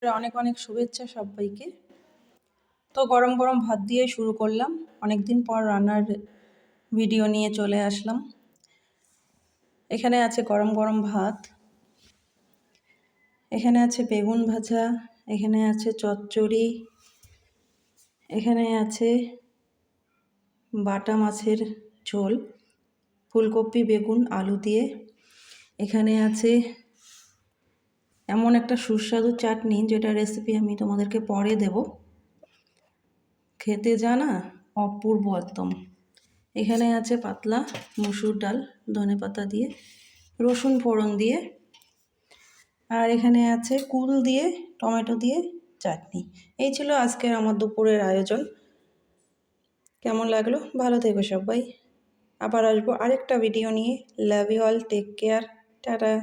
অনেক অনেক শুভেচ্ছা সবাইকে। তো গরম গরম ভাত দিয়ে শুরু করলাম। অনেক দিন পর রান্নার ভিডিও নিয়ে চলে আসলাম। এখানে আছে গরম গরম ভাত, এখানে আছে বেগুন ভাজা, এখানে আছে চচ্চড়ি, এখানে আছে বাটা মাছের ঝোল ফুলকপি বেগুন আলু দিয়ে, এখানে আছে এমন একটা সুস্বাদু চাটনি যেটা রেসিপি আমি তোমাদেরকে পরে দেব, খেতে জানা অপূর্ব একদম। এখানে আছে পাতলা মসুর ডাল ধনেপাতা দিয়ে রসুন ফোড়ন দিয়ে, আর এখানে আছে কুল দিয়ে টমেটো দিয়ে চাটনি। এই ছিল আজকের আমার দুপুরের আয়োজন। কেমন লাগলো? ভালো থেকো সবাই। আবার আসবো আরেকটা ভিডিও নিয়ে। Love you all, take care, tata.